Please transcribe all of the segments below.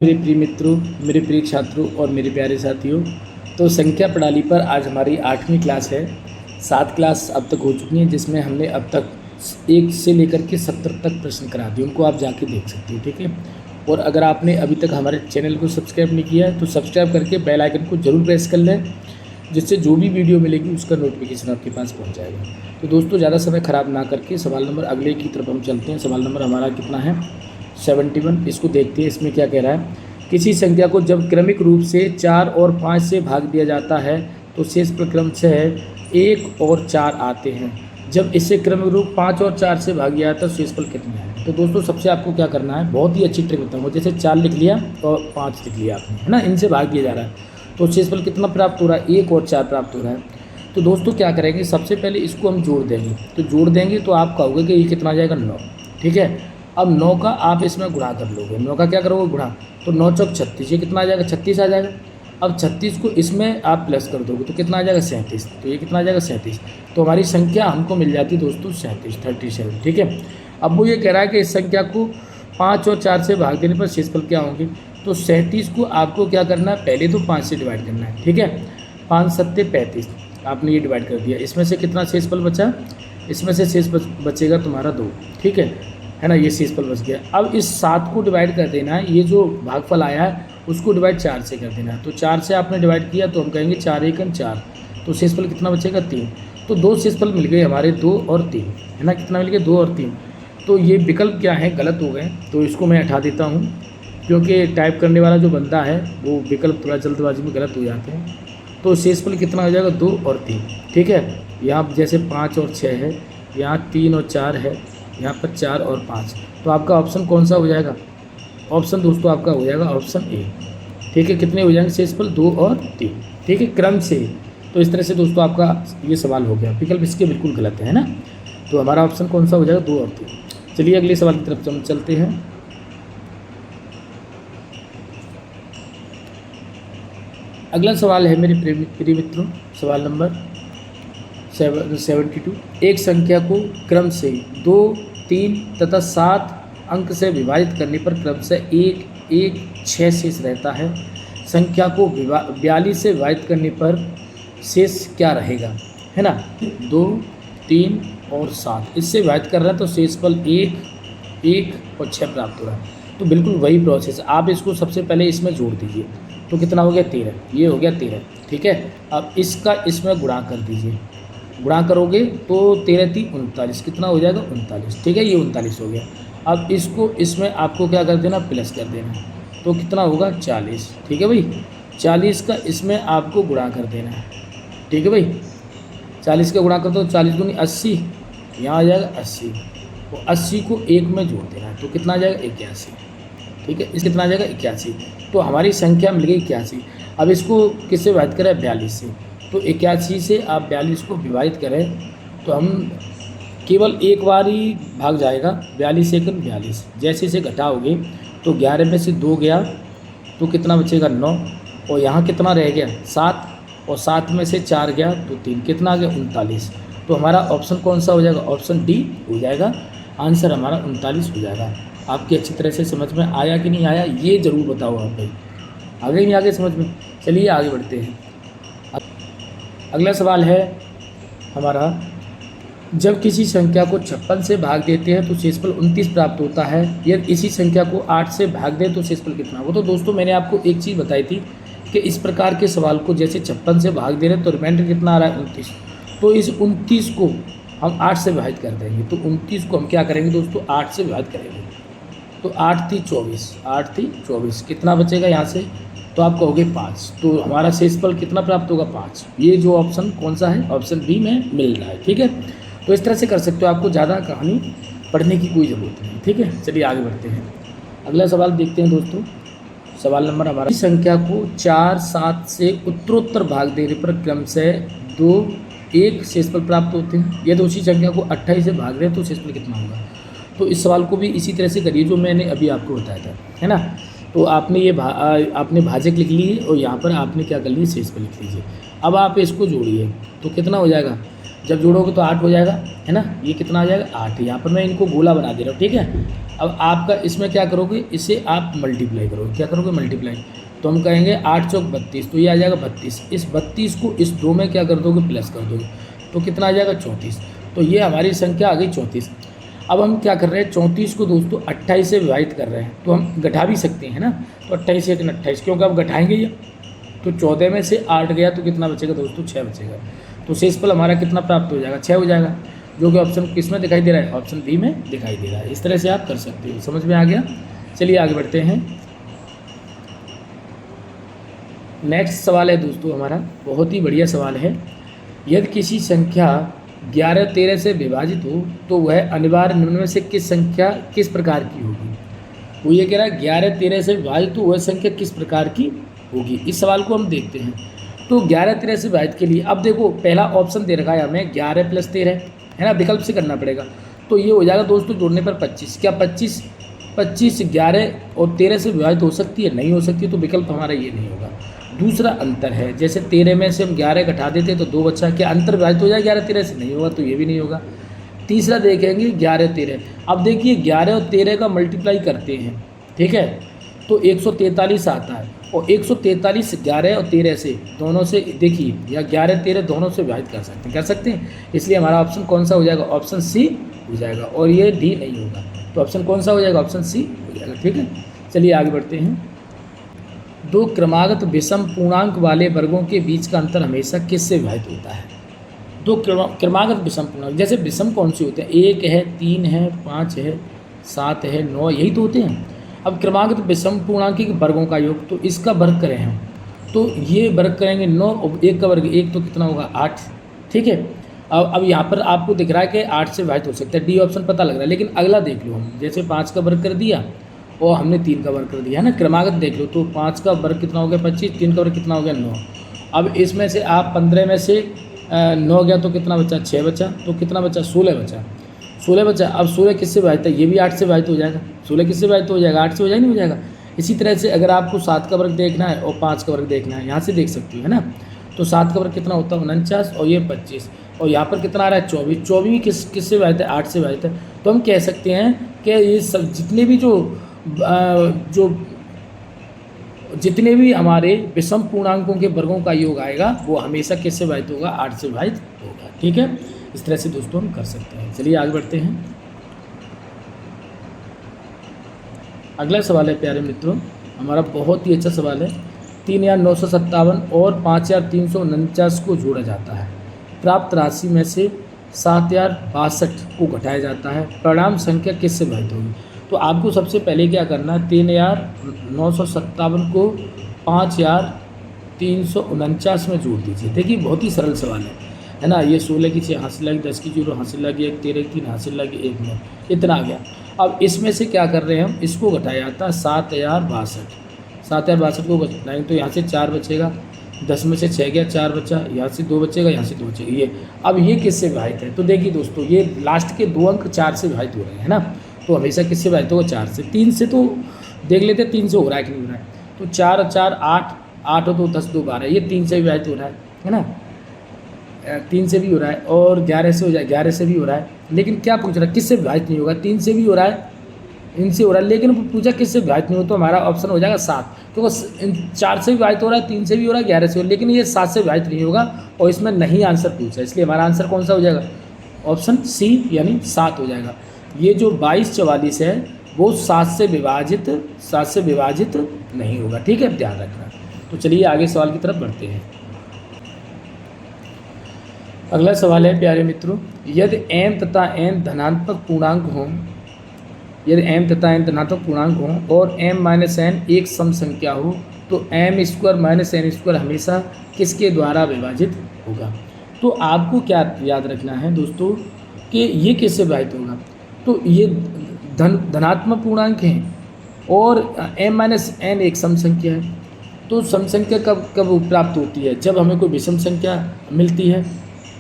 मेरे प्रिय मित्रों, मेरे प्रिय छात्रों और मेरे प्यारे साथियों, तो संख्या प्रणाली पर आज हमारी 8वीं क्लास है। 7 क्लास अब तक हो चुकी हैं, जिसमें हमने अब तक 1 से लेकर के 70 तक प्रश्न करा दिए। उनको आप जाके देख सकते हो, ठीक है। और अगर आपने अभी तक हमारे चैनल को सब्सक्राइब नहीं किया है तो सब्सक्राइब करके बेल आइकन को जरूर प्रेस कर लें, जिससे जो भी वीडियो मिलेगी उसका नोटिफिकेशन आपके पास पहुँच जाएगा। तो दोस्तों, ज़्यादा समय ख़राब ना करके सवाल नंबर अगले की तरफ हम चलते हैं। सवाल नंबर हमारा कितना है? 71। इसको देखते हैं, इसमें क्या कह रहा है। किसी संख्या को जब क्रमिक रूप से 4 और 5 से भाग दिया जाता है तो शेषफल क्रमशः 1 और 4 आते हैं। जब इसे क्रमिक रूप 5 और 4 से भाग दिया जाता है तो शेषफल कितना है? तो दोस्तों, सबसे आपको क्या करना है, बहुत ही अच्छी ट्रिक बताऊंगा। जैसे 4 लिख लिया और 5 लिख लिया आपने, है ना, इनसे भाग दिया जा रहा है तो शेषफल कितना प्राप्त हो रहा है? 1 और 4 प्राप्त हो रहा है। तो दोस्तों क्या करेंगे, सबसे पहले इसको हम जोड़ देंगे। तो जोड़ देंगे तो आप कहोगे कि ये कितना आ जाएगा? 9, ठीक है। अब 9 का आप इसमें गुणा कर लोगे। 9 का क्या करोगे? गुणा। तो 9 चौक 36, ये कितना आ जाएगा? 36 आ जाएगा। अब 36 को इसमें आप प्लस कर दोगे तो कितना आ जाएगा? 37। तो ये कितना आ जाएगा? 37। तो हमारी संख्या हमको मिल जाती है दोस्तों 37, ठीक है। अब वो ये कह रहा है कि इस संख्या को 5 और 4 से भाग देने पर शेषफल क्या होंगे? तो 37 को आपको क्या करना है, पहले तो 5 से डिवाइड करना है, ठीक है। 5 सत्ते 35, आपने ये डिवाइड कर दिया। इसमें से कितना शेषफल बचा? इसमें से शेष बचेगा तुम्हारा 2, ठीक है ना, ये शेषफल बच गया। अब इस 7 को डिवाइड कर देना है, ये जो भागफल आया है उसको डिवाइड 4 से कर देना है। तो 4 से आपने डिवाइड किया तो हम कहेंगे 4 एकम 4, तो शेषफल कितना बचेगा? 3। तो 2 शेषफल मिल गए हमारे, 2 और 3, है ना। कितना मिल गया? 2 और 3। तो ये विकल्प क्या है, गलत हो गए, तो इसको मैं हटा देता हूँ, क्योंकि टाइप करने वाला जो बंदा है वो विकल्प थोड़ा जल्दबाजी में गलत हो जाते हैं। तो शेषफल कितना हो जाएगा? 2 और 3, ठीक है। यहाँ जैसे 5 और 6 है, यहाँ 3 और 4 है, यहाँ पर 4 और 5। तो आपका ऑप्शन कौन सा हो जाएगा? ऑप्शन दोस्तों आपका हो जाएगा ऑप्शन ए, ठीक है। कितने हो जाएंगे शेषफल? 2 और 3, ठीक है, क्रम से। तो इस तरह से दोस्तों आपका ये सवाल हो गया। विकल्प इसके बिल्कुल गलत है ना। तो हमारा ऑप्शन कौन सा हो जाएगा? 2 और 3। चलिए अगले सवाल की तरफ हम चलते हैं। अगला सवाल है मेरे प्रिय मित्रों, सवाल नंबर 72। एक संख्या को क्रम से 2, 3 तथा 7 अंक से विभाजित करने पर क्रम से 1, 1, 6 शेष रहता है। संख्या को 42 से विभाजित करने पर शेष क्या रहेगा, है ना। 2, 3 और 7 इससे विभाजित कर रहा है तो शेषफल 1, 1 और 6 प्राप्त हो रहा है। तो बिल्कुल वही प्रोसेस, आप इसको सबसे पहले इसमें जोड़ दीजिए। तो कितना हो गया? 13। ये हो गया 13, ठीक है। अब इसका इसमें गुणा कर दीजिए। गुणा करोगे तो 13 3 39, कितना हो जाएगा? 39, ठीक है। ये 39 हो गया। अब इसको इसमें आपको क्या कर देना? प्लस कर देना। तो कितना होगा? 40, ठीक है भाई। 40 का इसमें आपको गुणा कर देना है, ठीक है भाई। 40 का गुणा कर दो, 40 दूनी 80, यहाँ आ जाएगा 80। तो 80 को 1 में जोड़ देना है तो कितना आ जाएगा? 81, ठीक है। इस कितना आ जाएगा? 81। तो हमारी संख्या मिल गई 81। अब इसको किससे विभाजित करें? 42 से। तो 81 से आप 42 को विभाजित करें तो हम केवल एक बार ही भाग जाएगा। 42 एकम 42, जैसे इसे घटाओगे तो 11 में से 2 गया तो कितना बचेगा? 9। और यहाँ कितना रह गया? 7, और 7 में से 4 गया तो 3, कितना आ गया? 39। तो हमारा ऑप्शन कौन सा हो जाएगा? ऑप्शन डी हो जाएगा। आंसर हमारा 39 हो जाएगा। आपकी अच्छी तरह से समझ में आया कि नहीं आया, ये ज़रूर बताओ आप भाई। आगे नहीं आगे समझ में? चलिए आगे बढ़ते हैं। अगला सवाल है हमारा, जब किसी संख्या को 56 से भाग देते हैं तो शेषफल 29 प्राप्त होता है। यदि इसी संख्या को 8 से भाग दें तो शेषफल कितना होगा? तो दोस्तों मैंने आपको एक चीज़ बताई थी कि इस प्रकार के सवाल को जैसे 56 से भाग दे रहे हैं तो रिमाइंडर कितना आ रहा है? 29। तो इस 29 को हम 8 से विभाजित कर देंगे। तो 29 को हम क्या करेंगे दोस्तों? 8 से विभाजित करेंगे। तो 8 3 24, 8 3 24, कितना बचेगा यहाँ से? तो आप कहोगे 5। तो हमारा शेषफल कितना प्राप्त होगा? 5। ये जो ऑप्शन कौन सा है? ऑप्शन बी में मिल रहा है, ठीक है। तो इस तरह से कर सकते हो, आपको ज़्यादा कहानी पढ़ने की कोई ज़रूरत नहीं, ठीक है। चलिए आगे बढ़ते हैं। अगला सवाल देखते हैं दोस्तों। सवाल नंबर हमारा, इस संख्या को 4, 7 से उत्तरोत्तर भाग देने पर क्रम से 2, 1 शेषफल प्राप्त होते हैं। यदि उसी संख्या को 28 से भाग दें तो शेषफल कितना होगा? तो इस सवाल को भी इसी तरह से करिए जो मैंने अभी आपको बताया था, है ना। तो आपने ये आपने भाजक लिख ली और यहाँ पर आपने क्या कर ली? शेषफल लिख लीजिए। अब आप इसको जोड़िए तो कितना हो जाएगा? जब जोड़ोगे तो 8 हो जाएगा, है ना। ये कितना आ जाएगा 8। यहाँ पर मैं इनको गोला बना दे रहा हूँ, ठीक है। अब आपका इसमें क्या करोगे, इसे आप मल्टीप्लाई करोगे, क्या करोगे मल्टीप्लाई। तो हम कहेंगे 8 चौक 32, तो ये आ जाएगा 32। इस 32 को इस 2 में क्या कर दोगे, प्लस कर दोगे, तो कितना आ जाएगा 34। तो ये हमारी संख्या आ गई 34। अब हम क्या कर रहे हैं, 34 को दोस्तों 28 से विभाजित कर रहे हैं, तो हम घटा भी सकते हैं ना। तो 28 से 28, क्योंकि अब घटाएंगे ये, तो 14 में से 8 गया तो कितना बचेगा दोस्तों, 6 बचेगा। तो शेषफल हमारा कितना प्राप्त हो जाएगा, 6 हो जाएगा, जो कि ऑप्शन किस में दिखाई दे रहा है, ऑप्शन बी में दिखाई दे रहा है। इस तरह से आप कर सकते हो, समझ में आ गया। चलिए आगे बढ़ते हैं। नेक्स्ट सवाल है दोस्तों हमारा, बहुत ही बढ़िया सवाल है। यदि किसी संख्या 11 13 से विभाजित हो तो वह अनिवार्य निम्न में से किस प्रकार की होगी। वो ये कह रहा है 11 13 से विभाजित हो वह संख्या किस प्रकार की होगी। इस सवाल को हम देखते हैं। तो 11 13 से विभाजित के लिए अब देखो पहला ऑप्शन दे रखा है हमें 11 + 13, है ना, विकल्प से करना पड़ेगा। तो ये हो जाएगा दोस्तों जोड़ने पर 25। क्या 25 11 और 13 से विभाजित हो सकती है, नहीं हो सकती, तो विकल्प हमारा ये नहीं होगा। दूसरा अंतर है, जैसे 13 में से हम 11 घटा देते तो 2 बचा, क्या अंतर विभाजित हो जाए 11 13 से, नहीं होगा, तो ये भी नहीं होगा। तीसरा देखेंगे 11 13, अब देखिए 11 और 13 का मल्टीप्लाई करते हैं, ठीक है, तो 143 आता है, और 143 11 और 13 से दोनों से देखिए, या 11 13 दोनों से विभाजित कर सकते हैं। इसलिए हमारा ऑप्शन कौन सा हो जाएगा, ऑप्शन सी हो जाएगा, और ये डी नहीं होगा। तो ऑप्शन कौन सा हो जाएगा, ऑप्शन सी हो जाएगा, ठीक है। चलिए आगे बढ़ते हैं। दो क्रमागत विषम पूर्णांक वाले वर्गों के बीच का अंतर हमेशा किससे विभाजित होता है। दो क्रमागत विषम पूर्णांक, जैसे विषम कौन से होते हैं, 1 है, 3 है, 5 है, 7 है, 9, यही तो होते हैं। अब क्रमागत विषम पूर्णांक के वर्गों का योग, तो इसका वर्ग करें हम, तो ये वर्ग करेंगे 9 और 1 का वर्ग 1, तो कितना होगा 8, ठीक है। अब यहाँ पर आपको दिख रहा है कि 8 से विभाजित हो सकता है, डी ऑप्शन पता लग रहा है। लेकिन अगला देख लो हम, जैसे 5 का वर्ग कर दिया और हमने 3 का वर्ग कर दिया, है ना। क्रमागत देख लो, तो 5 का वर्ग कितना हो गया 25, 3 का वर्ग कितना हो गया 9। अब इसमें से आप 15 में से 9 गया तो कितना बचा, 6 बचा, तो कितना बचा 16 बचा, 16 बचा। अब 16 किससे विभाजित है, ये भी 8 से विभाजित हो जाएगा। 16 किससे विभाजित हो जाएगा, 8 से हो जाएगा, नहीं हो जाएगा। इसी तरह से अगर आपको 7 का वर्ग देखना है और 5 का वर्ग देखना है, यहाँ से देख सकते हो, है ना। तो 7 का वर्ग कितना होता है 49, और ये 25, और यहाँ पर कितना आ रहा है 24। 24 भी किससे विभाजित है, 8 से विभाजित है। तो हम कह सकते हैं कि ये सब जितने भी हमारे विषम पूर्णांकों के वर्गों का योग आएगा वो हमेशा किससे विभाजित होगा, 8 से विभाजित होगा, ठीक है। इस तरह से दोस्तों हम कर सकते हैं। चलिए आगे बढ़ते हैं। अगला सवाल है प्यारे मित्रों, हमारा बहुत ही अच्छा सवाल है। 3,957 और 5,349 को जोड़ा जाता है, प्राप्त राशि में से 7,062 को घटाया जाता है, परिणाम संख्या किससे विभाजित होगी। तो आपको सबसे पहले क्या करना है, 3,957 को 5,349 में जोड़ दीजिए। देखिए बहुत ही सरल सवाल है ना। ये 16 की 6 हासिल लगी, 10 की 0 हासिल लगी, 1 13 की 3 हासिल लगी, 1 9, इतना आ गया। अब इसमें से क्या कर रहे हैं हम, इसको घटाया जाता है 7,062 को घटाएंगे तो यहाँ से 4 बचेगा, 10 में से 6 गया, 4 बचा, यहाँ से 2 बचेगा, यहाँ से 2 बचेगा। ये अब ये किससे विभाजित है, तो देखिए दोस्तों ये लास्ट के 2 अंक 4 से विभाजित हो रहे हैं, है ना। तो हमेशा किससे विभाजित होगा, 4 से। 3 से तो देख लेते हैं 3 से हो रहा है कि नहीं हो रहा है। तो 4 और 4 8, 8 और 2 10, 2 12, ये 3 से विभाजित हो रहा है ना। 3 से भी हो रहा है, और 11 से हो जाए, 11 से भी हो रहा है। लेकिन क्या पूछ रहा है, किससे विभाजित नहीं होगा, 3 से भी हो रहा है, इनसे हो रहा है, लेकिन पूछा किससे विभाजित नहीं हो, तो हमारा ऑप्शन हो जाएगा 7। तो 4 से विभाजित हो रहा है, 3 से भी हो रहा है, 11 से हो रहा है, लेकिन ये 7 से विभाजित नहीं होगा, और इसमें नहीं आंसर पूछा, इसलिए हमारा आंसर कौन सा हो जाएगा, ऑप्शन सी यानी 7 हो जाएगा। ये जो 2244 है वो 7 से विभाजित नहीं होगा, ठीक है, ध्यान रखना। तो चलिए आगे सवाल की तरफ बढ़ते हैं। अगला सवाल है प्यारे मित्रों, यदि m तथा n धनात्मक पूर्णांक हों, और m - n एक सम संख्या हो, तो m² - n² हमेशा किसके द्वारा विभाजित होगा। तो आपको क्या याद रखना है दोस्तों कि ये किससे विभाजित होगा। तो ये धनात्मक पूर्णांक हैं और m - n एक सम संख्या है। तो सम संख्या कब प्राप्त होती है, जब हमें कोई विषम संख्या मिलती है।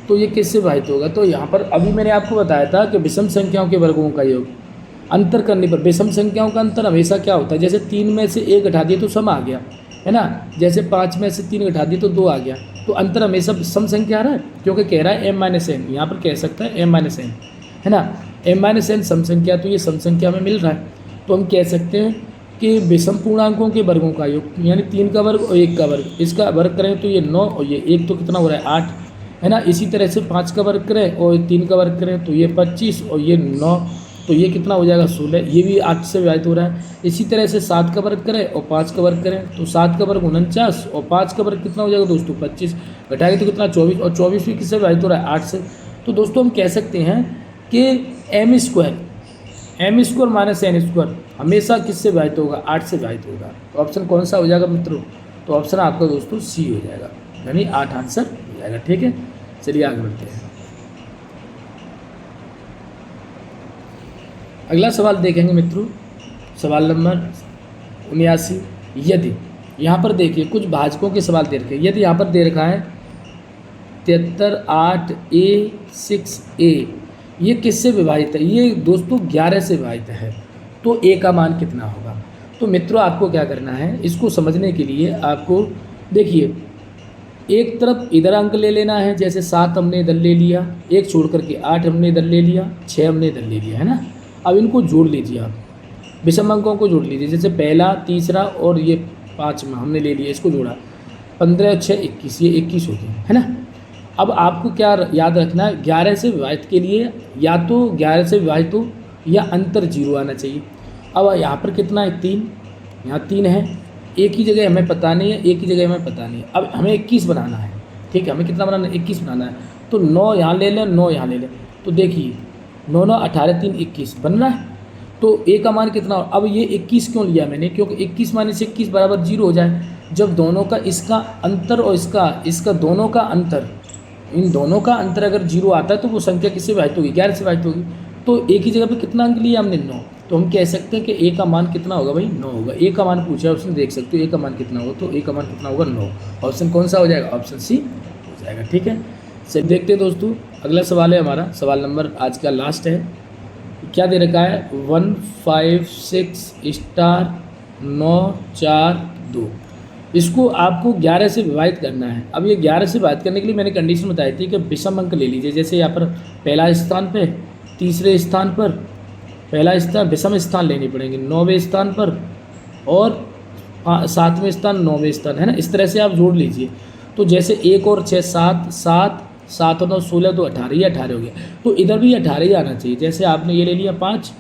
तो ये किससे विभाजित होगा, तो यहाँ पर अभी मैंने आपको बताया था कि विषम संख्याओं के वर्गों का योग अंतर करने पर विषम संख्याओं का अंतर हमेशा क्या होता है, जैसे 3 में से 1 घटा दिए तो सम आ गया, है ना। जैसे 5 में से 3 घटा दिए तो 2 आ गया। तो अंतर हमेशा सम संख्या आ रहा है, क्योंकि कह रहा है m-n, यहाँ पर कह सकता है m-n, है ना। m-n सम संख्या, तो ये सम संख्या में मिल रहा है, तो हम कह सकते हैं कि विषम पूर्णांकों के वर्गों का योग, यानी 3 का वर्ग और 1 का वर्ग, इसका वर्ग करें तो ये 9 और ये 1 तो कितना हो रहा है 8, है ना। इसी तरह से 5 का वर्ग करें और 3 का वर्ग करें तो ये 25 और ये 9, तो ये कितना हो जाएगा 16, ये भी 8 से विभाजित हो रहा है। इसी तरह से 7 का वर्ग करें और 5 का वर्ग करें तो 7 का वर्ग 49 और 5 का वर्ग कितना हो जाएगा दोस्तों 25, घटाएंगे तो कितना 24, और 24 भी किससे विभाजित हो रहा है 8 से। तो दोस्तों हम कह सकते हैं कि m² माइनस n² हमेशा किससे विभाजित होगा 8 से विभाजित होगा। तो ऑप्शन कौन सा हो जाएगा मित्रों, तो ऑप्शन आपका दोस्तों सी हो जाएगा, यानी 8 आंसर हो जाएगा। ठीक है, चलिए आगे बढ़ते हैं। अगला सवाल देखेंगे मित्रों, सवाल नंबर 79। यदि यहाँ पर देखिए कुछ भाजकों के सवाल दे रखे हैं। यदि यहाँ पर दे रखा है 73 8a 6a, ये किससे विभाजित है, ये दोस्तों 11 से विभाजित है, तो a का मान कितना होगा। तो मित्रों आपको क्या करना है, इसको समझने के लिए आपको देखिए एक तरफ इधर अंक ले लेना है, जैसे 7 हमने इधर ले लिया, एक छोड़ करके 8 हमने इधर ले लिया, 6 हमने इधर ले लिया, है ना। अब इनको जोड़ लीजिए, आप विषम अंकों को जोड़ लीजिए, जैसे पहला, तीसरा और ये 5वां हमने ले लिया, इसको जोड़ा 15 और 6 21, ये 21 हो गया, है ना। अब आपको क्या याद रखना है, 11 से विभाजित के लिए या तो 11 से विभाजित हो या अंतर 0 आना चाहिए। अब यहाँ पर कितना है 3, यहाँ 3 है, एक ही जगह हमें पता नहीं है, एक ही जगह हमें पता नहीं है। अब हमें 21 बनाना है, ठीक है, हमें कितना बनाना है 21 बनाना है। तो 9 यहाँ ले लें, 9 यहाँ ले लें, तो देखिए 9 9 18 3 21 बन रहा है। तो a का मान कितना, अब ये 21 क्यों लिया मैंने, क्योंकि 21 माइनस 21 बराबर 0 हो जाए। जब दोनों का इसका अंतर और इसका दोनों का अंतर, इन दोनों का अंतर अगर 0 आता है तो वो संख्या किससे विभाजित होगी 11 से विभाजित होगी। तो एक ही जगह पे कितना अंक लिया हमने 9, तो हम कह सकते हैं कि a का मान कितना होगा भाई 9 होगा। a का मान पूछा है ऑप्शन, देख सकते हो a का मान कितना होगा, तो a का मान कितना होगा 9। ऑप्शन कौन सा हो जाएगा, ऑप्शन सी हो जाएगा। ठीक है, चलिए देखते हैं दोस्तों, अगला सवाल है हमारा, सवाल नंबर आज का लास्ट है। क्या दे रखा है 1 5 6 स्टार 9 4 2, इसको आपको 11 से विभाजित करना है। अब ये 11 से विभाजित करने के लिए मैंने कंडीशन बताई थी कि विषम अंक ले लीजिए, जैसे यहाँ पर पहला स्थान पे, तीसरे स्थान पर पहला स्थान विषम स्थान लेने पड़ेंगे, 9वें स्थान पर और 7वें स्थान 9वें स्थान, है ना। इस तरह से आप जोड़ लीजिए। तो जैसे 1 और 6 7 7 7 और 9 16, तो 18 ही 18 हो गया। तो इधर भी 18 ही आना चाहिए। जैसे आपने ये ले लिया 5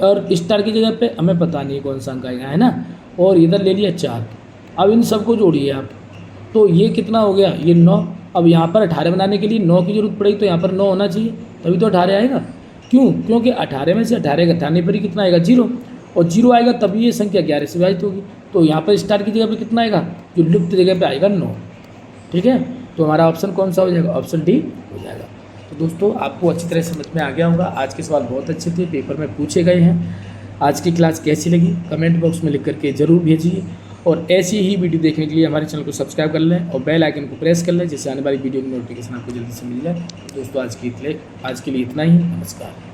और स्टार की जगह पे हमें पता नहीं कौन सा अंक आएगा, है ना, और इधर ले लिया 4। अब इन सबको जोड़िए आप, तो ये कितना हो गया ये 9। अब यहाँ पर 18 बनाने के लिए 9 की जरूरत पड़ेगी, तो यहाँ पर 9 होना चाहिए, तभी तो 18 आएगा। क्यों, क्योंकि 18 में से 18 घटाने पर ही कितना आएगा 0, और 0 आएगा तभी ये संख्या 11 से विभाजित होगी। तो यहाँ पर स्टार की जगह पर कितना आएगा, जो लुप्त जगह पर आएगा 9। ठीक है, तो हमारा ऑप्शन कौन सा हो जाएगा, ऑप्शन डी हो जाएगा। तो दोस्तों आपको अच्छी तरह समझ में आ गया होगा। आज के सवाल बहुत अच्छे थे, पेपर में पूछे गए हैं। आज की क्लास कैसी लगी कमेंट बॉक्स में लिख करके ज़रूर भेजिए, और ऐसी ही वीडियो देखने के लिए हमारे चैनल को सब्सक्राइब कर लें और बेल आइकन को प्रेस कर लें, जिससे आने वाली वीडियो की नोटिफिकेशन आपको जल्दी से मिल जाए। दोस्तों आज के लिए इतना ही, नमस्कार।